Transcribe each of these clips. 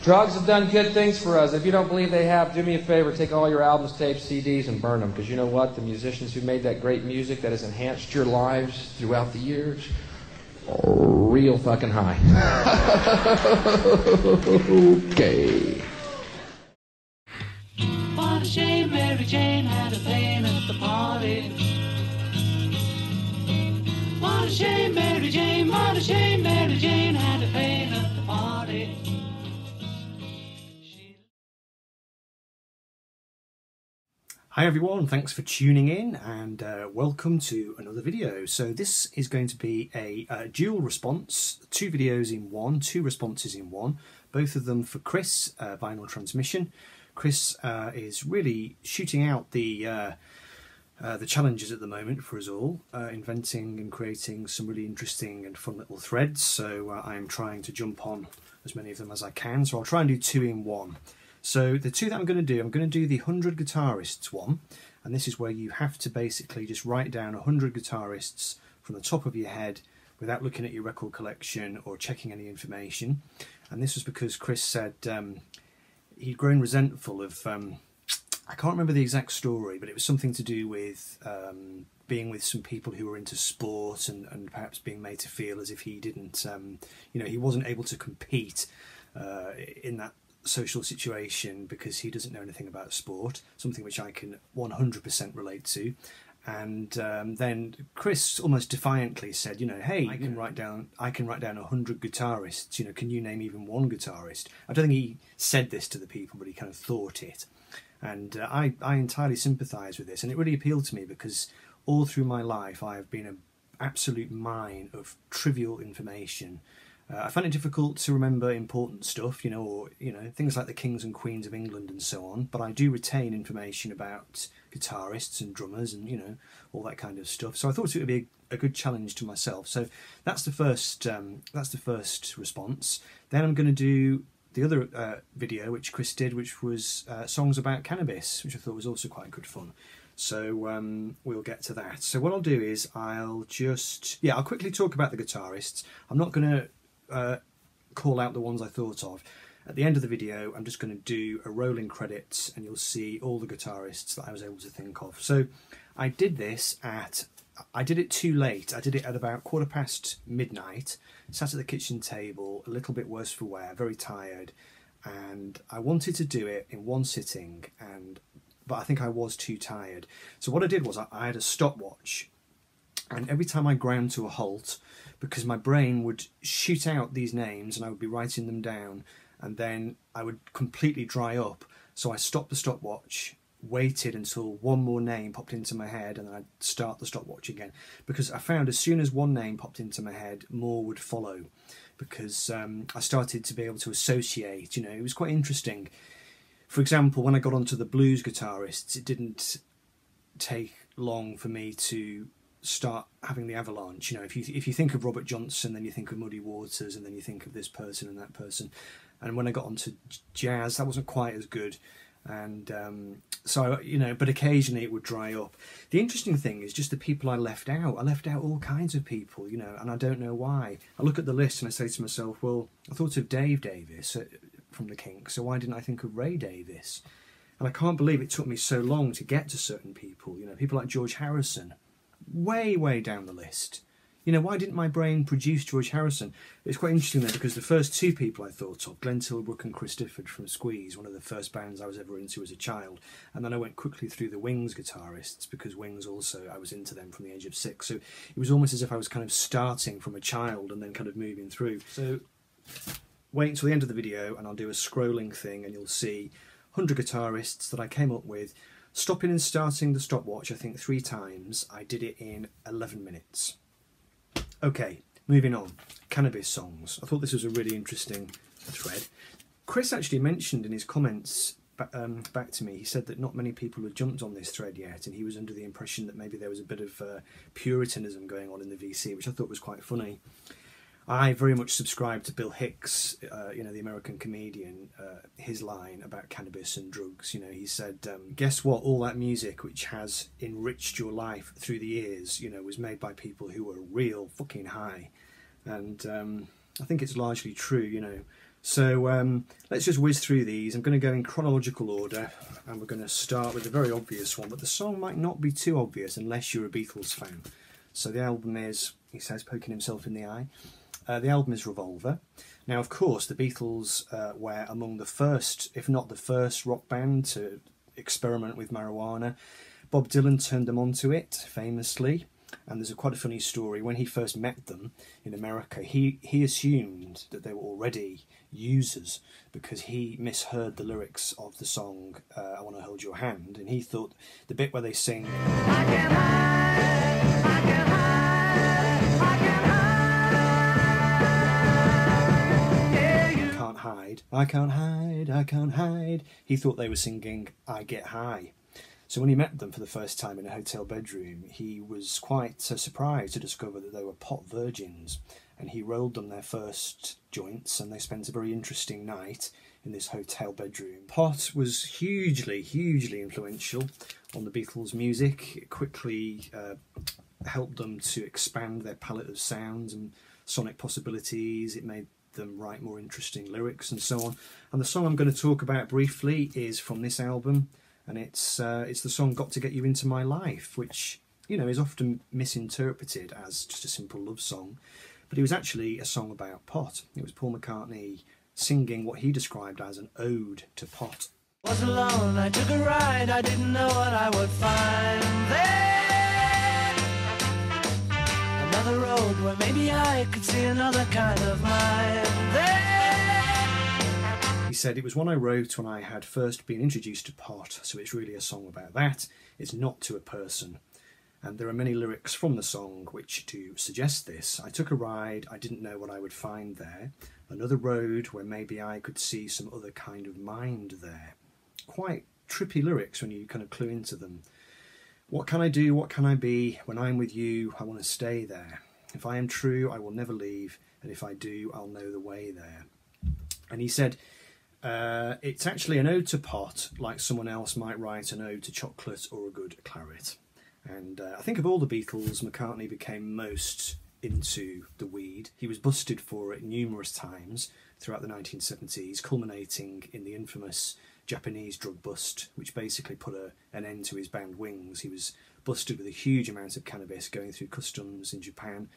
Drugs have done good things for us. If you don't believe they have, do me a favor, take all your albums, tapes, CDs, and burn them. Because you know what? The musicians who made that great music that has enhanced your lives throughout the years are real fucking high. Okay. What a shame Mary Jane had a pain at the party. What a shame Mary Jane, what a shame Mary Jane had a pain at the party. Hi everyone, thanks for tuning in and welcome to another video. So this is going to be a dual response, two videos in one, two responses in one, both of them for Chris, Vinyl Transmission. Chris is really shooting out the challenges at the moment for us all, inventing and creating some really interesting and fun little threads. So I am trying to jump on as many of them as I can, so I'll try and do two in one. So the two that I'm going to do the 100 Guitarists one, and this is where you have to basically just write down 100 guitarists from the top of your head without looking at your record collection or checking any information. And this was because Chris said he'd grown resentful of, I can't remember the exact story, but it was something to do with being with some people who were into sport and perhaps being made to feel as if he didn't, he wasn't able to compete in that social situation because he doesn't know anything about sport, something which I can 100% relate to. And then Chris almost defiantly said, hey, I can write down 100 guitarists, can you name even one guitarist? I don't think he said this to the people, but he kind of thought it. And I entirely sympathise with this, and it really appealed to me because all through my life I have been an absolute mine of trivial information. I find it difficult to remember important stuff, or things like the kings and queens of England and so on. But I do retain information about guitarists and drummers and all that kind of stuff. So I thought it would be a good challenge to myself. So that's the first response. Then I'm going to do the other video which Chris did, which was songs about cannabis, which I thought was also quite good fun. So we'll get to that. So what I'll do is I'll quickly talk about the guitarists. I'm not going to call out the ones I thought of. At the end of the video I'm just going to do a rolling credits and you'll see all the guitarists that I was able to think of. So I did it too late. I did it at about midnight, sat at the kitchen table, a little bit worse for wear, very tired, and I wanted to do it in one sitting, but I think I was too tired. So what I did was I had a stopwatch, and every time I ground to a halt, because my brain would shoot out these names and I would be writing them down, and then I would completely dry up. So I stopped the stopwatch, waited until one more name popped into my head, and then I'd start the stopwatch again. Because I found as soon as one name popped into my head, more would follow. Because I started to be able to associate, it was quite interesting. For example, when I got onto the blues guitarists, it didn't take long for me to start having the avalanche. If you think of Robert Johnson, then you think of Muddy Waters, and then you think of this person and that person. And when I got onto jazz, that wasn't quite as good. And but occasionally it would dry up. The interesting thing is just the people I left out. I left out all kinds of people, and I don't know why. I look at the list and I say to myself, well, I thought of Dave Davis from the Kinks, so why didn't I think of Ray Davis? And I can't believe it took me so long to get to certain people. People like George Harrison, way down the list. Why didn't my brain produce George Harrison? It's quite interesting though, because the first two people I thought of, Glenn Tilbrook and Chris Difford from Squeeze, one of the first bands I was ever into as a child, and then I went quickly through the Wings guitarists, because Wings also, I was into them from the age of 6, so it was almost as if I was kind of starting from a child and then kind of moving through. So wait until the end of the video and I'll do a scrolling thing and you'll see 100 guitarists that I came up with. Stopping and starting the stopwatch, I think 3 times. I did it in 11 minutes. Okay, moving on. Cannabis songs. I thought this was a really interesting thread. Chris actually mentioned in his comments back to me, he said that not many people had jumped on this thread yet, and he was under the impression that maybe there was a bit of puritanism going on in the VC, which I thought was quite funny. I very much subscribe to Bill Hicks, the American comedian, his line about cannabis and drugs. He said, guess what, all that music which has enriched your life through the years, was made by people who were real fucking high. And I think it's largely true, So let's just whiz through these. I'm going to go in chronological order, and we're going to start with a very obvious one, but the song might not be too obvious unless you're a Beatles fan. So the album is, he says, poking himself in the eye, the album is Revolver. Now, of course, the Beatles were among the first, if not the first, rock band to experiment with marijuana. Bob Dylan turned them onto it, famously. And there's quite a funny story. When he first met them in America, he assumed that they were already users because he misheard the lyrics of the song I Want to Hold Your Hand, and he thought the bit where they sing I can hide, I can hide, I can hide, yeah, you can't hide, I can't hide, I can't hide. He thought they were singing I Get High. So when he met them for the first time in a hotel bedroom, he was quite surprised to discover that they were pot virgins, and he rolled them their first joints, and they spent a very interesting night in this hotel bedroom. Pot was hugely influential on the Beatles' music. It quickly helped them to expand their palette of sounds and sonic possibilities. It made them write more interesting lyrics and so on. And the song I'm going to talk about briefly is from this album, and it's the song Got to Get You Into My Life, which, you know, is often misinterpreted as just a simple love song, but it was actually a song about pot. It was Paul McCartney singing what he described as an ode to pot. Was alone, I took a ride, I didn't know what I would find there. Another road where maybe I could see another kind of mind there. He said, it was one I wrote when I had first been introduced to pot, so it's really a song about that. It's not to a person. And there are many lyrics from the song which do suggest this. I took a ride, I didn't know what I would find there. Another road where maybe I could see some other kind of mind there. Quite trippy lyrics when you kind of clue into them. What can I do, what can I be? When I'm with you, I want to stay there. If I am true, I will never leave, and if I do, I'll know the way there. And he said, it's actually an ode to pot, like someone else might write an ode to chocolate or a good claret. And I think of all the Beatles, McCartney became most into the weed. He was busted for it numerous times throughout the 1970s, culminating in the infamous Japanese drug bust, which basically put an end to his band Wings. He was busted with a huge amount of cannabis going through customs in Japan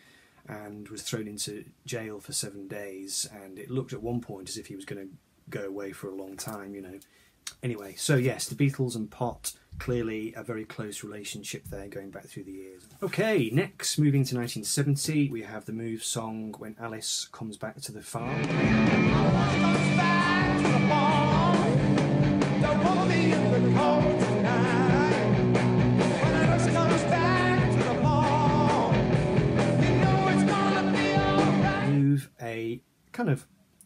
and was thrown into jail for 7 days, and it looked at one point as if he was going to go away for a long time, you know. Anyway, so yes, the Beatles and pot, clearly a very close relationship there going back through the years. Okay, next, moving to 1970, we have the Move song When Alice Comes Back to the Farm. Move, a kind of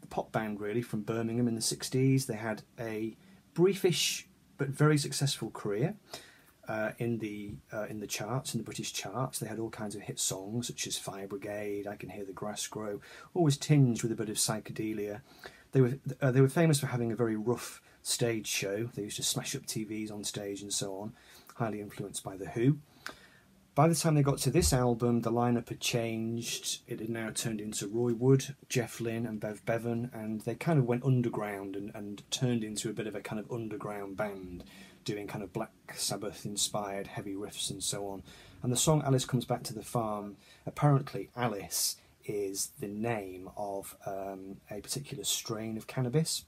pop band really from Birmingham in the 60s. They had a briefish but very successful career in the charts, in the British charts. They had all kinds of hit songs such as Fire Brigade, I Can Hear the Grass Grow, always tinged with a bit of psychedelia. They were famous for having a very rough stage show. They used to smash up TVs on stage and so on, highly influenced by The Who. By the time they got to this album, the lineup had changed. It had now turned into Roy Wood, Jeff Lynne and Bev Bevan, and they kind of went underground and turned into a bit of a kind of underground band, doing kind of Black Sabbath-inspired heavy riffs and so on. And the song Alice Comes Back to the Farm, apparently Alice is the name of a particular strain of cannabis.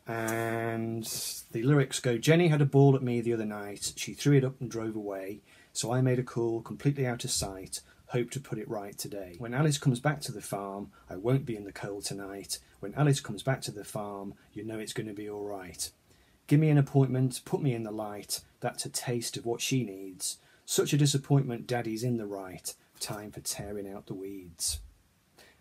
And the lyrics go, Jenny had a ball at me the other night, she threw it up and drove away. So I made a call, completely out of sight, hope to put it right today. When Alice comes back to the farm, I won't be in the cold tonight. When Alice comes back to the farm, you know it's going to be all right. Give me an appointment, put me in the light, that's a taste of what she needs. Such a disappointment, Daddy's in the right, time for tearing out the weeds.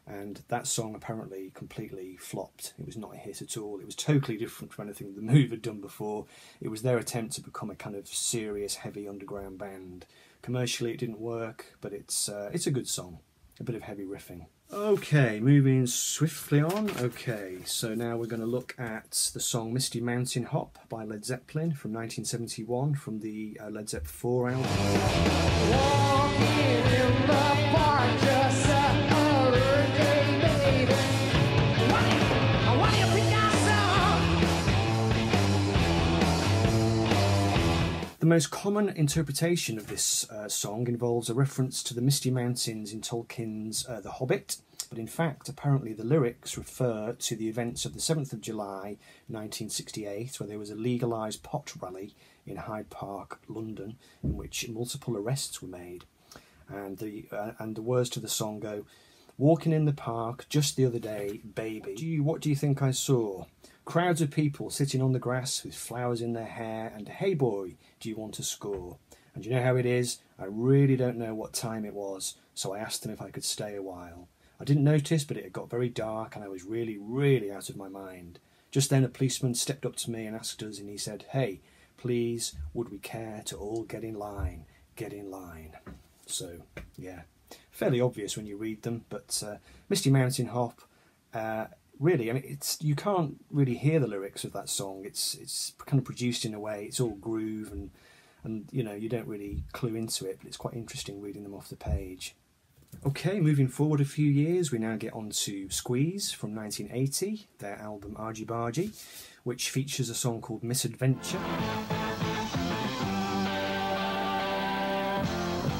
And that song apparently completely flopped. It was not a hit at all. It was totally different from anything The Move had done before. It was their attempt to become a kind of serious, heavy underground band. Commercially it didn't work, but it's a good song. A bit of heavy riffing. Okay, moving swiftly on. Okay, so now we're going to look at the song Misty Mountain Hop by Led Zeppelin from 1971 from the Led Zeppelin 4 album. Walking in the park just what do you The most common interpretation of this song involves a reference to the misty mountains in Tolkien's The Hobbit, but in fact, apparently the lyrics refer to the events of the 7th of July 1968, where there was a legalised pot rally in Hyde Park, London, in which multiple arrests were made. And the words to the song go, "Walking in the park just the other day, baby. What do you think I saw? Crowds of people sitting on the grass with flowers in their hair, and hey boy, do you want to score?" And you know how it is? I really don't know what time it was, so I asked them if I could stay a while. I didn't notice, but it had got very dark and I was really, really out of my mind. Just then a policeman stepped up to me and asked us, and he said, "Hey, please, would we care to all get in line? Get in line." So, yeah, fairly obvious when you read them, but Misty Mountain Hop, really, I mean, you can't really hear the lyrics of that song. It's kind of produced in a way, it's all groove and you know, you don't really clue into it, but it's quite interesting reading them off the page. Okay, moving forward a few years, we now get on to Squeeze from 1980, their album Argy Bargy, which features a song called Misadventure.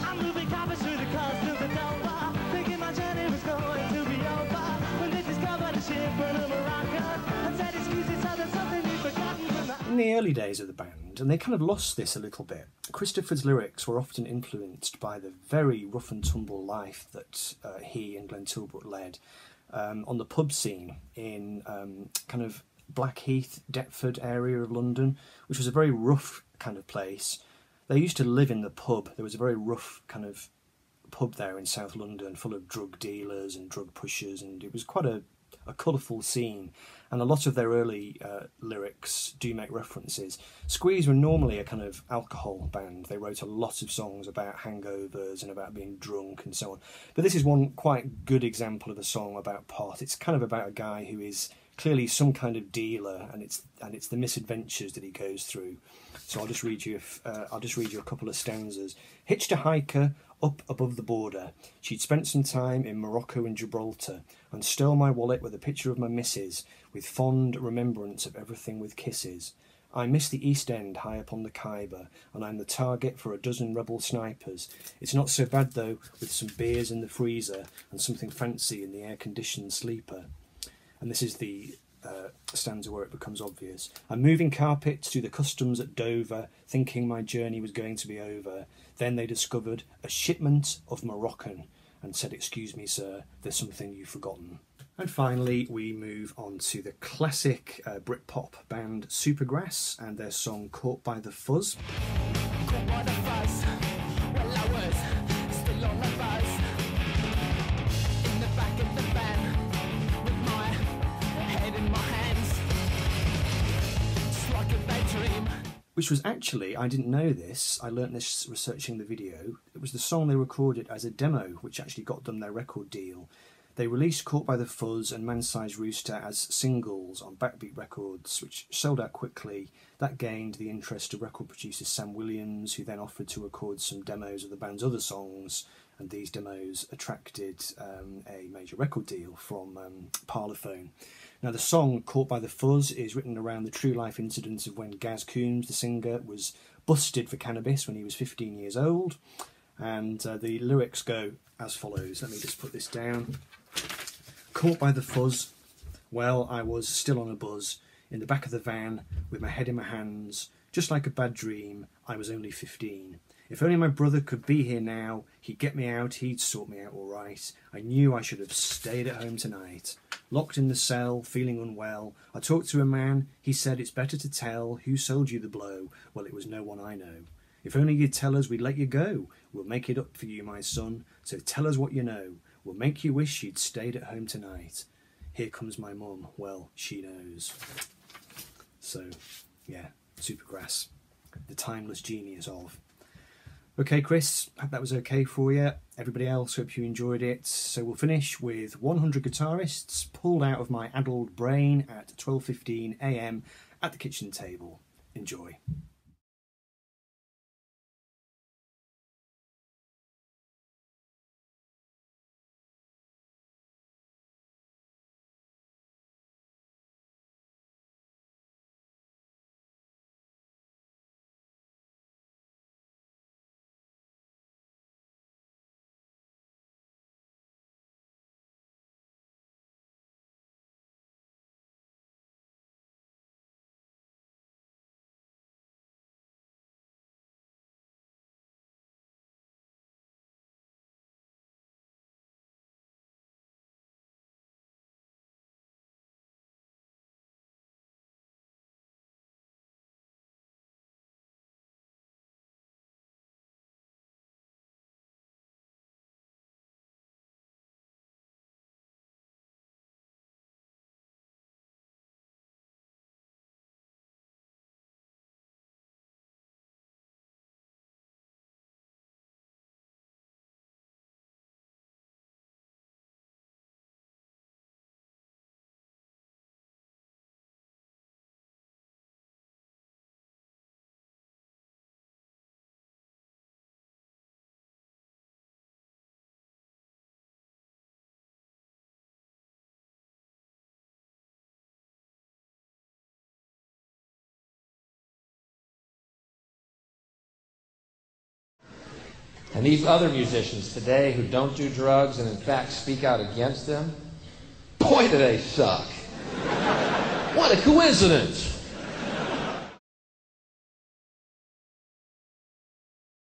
I'm moving coffee through the coast of the Dover, thinking my journey was going to be over, when they discovered a ship full of Morocco, and said excuses, so there's something you've forgotten from the... In the early days of the band, and they kind of lost this a little bit, Christopher's lyrics were often influenced by the very rough and tumble life that he and Glenn Tilbrook led on the pub scene in kind of Blackheath, Deptford area of London, which was a very rough kind of place. They used to live in the pub. There was a very rough kind of pub there in South London, full of drug dealers and drug pushers, and it was quite a colourful scene, and a lot of their early lyrics do make references. Squeeze were normally a kind of alcohol band. They wrote a lot of songs about hangovers and about being drunk and so on, but this is one quite good example of a song about pot. It's kind of about a guy who is clearly some kind of dealer, and it's the misadventures that he goes through. So I'll just read you a couple of stanzas. Hitched a hiker up above the border. She'd spent some time in Morocco and Gibraltar, and stole my wallet with a picture of my missus, with fond remembrance of everything with kisses. I miss the East End high up on the Khyber, and I'm the target for a dozen rebel snipers. It's not so bad though, with some beers in the freezer and something fancy in the air-conditioned sleeper. And this is the stanza where it becomes obvious. I'm moving carpets through the customs at Dover, thinking my journey was going to be over. Then they discovered a shipment of Moroccan and said, "Excuse me, sir, there's something you've forgotten." And finally, we move on to the classic Britpop band Supergrass and their song Caught by the Fuzz. Caught by the fuzz, well I was still on the buzz, in the back of the van, with my head in my hands, just like a bad dream. Which was actually, I didn't know this, I learnt this researching the video, it was the song they recorded as a demo, which actually got them their record deal. They released Caught by the Fuzz and Man-Sized Rooster as singles on Backbeat Records, which sold out quickly. That gained the interest of record producer Sam Williams, who then offered to record some demos of the band's other songs, and these demos attracted a major record deal from Parlophone. Now the song Caught by the Fuzz is written around the true life incidents of when Gaz Coombs, the singer, was busted for cannabis when he was 15 years old, and the lyrics go as follows. Let me just put this down. Caught by the fuzz, well, I was still on a buzz, in the back of the van, with my head in my hands, just like a bad dream, I was only 15. If only my brother could be here now, he'd get me out, he'd sort me out all right. I knew I should have stayed at home tonight. Locked in the cell, feeling unwell, I talked to a man, he said it's better to tell who sold you the blow. Well, it was no one I know. If only you'd tell us, we'd let you go. We'll make it up for you, my son, so tell us what you know. We'll make you wish you'd stayed at home tonight. Here comes my mum, well, she knows. So, yeah, Supergrass, the timeless genius of. Okay, Chris, hope that was okay for you. Everybody else, hope you enjoyed it. So we'll finish with 100 Guitarists pulled out of my addled brain at 12:15 AM at the kitchen table. Enjoy. And these other musicians today who don't do drugs and in fact speak out against them, boy, do they suck. What a coincidence.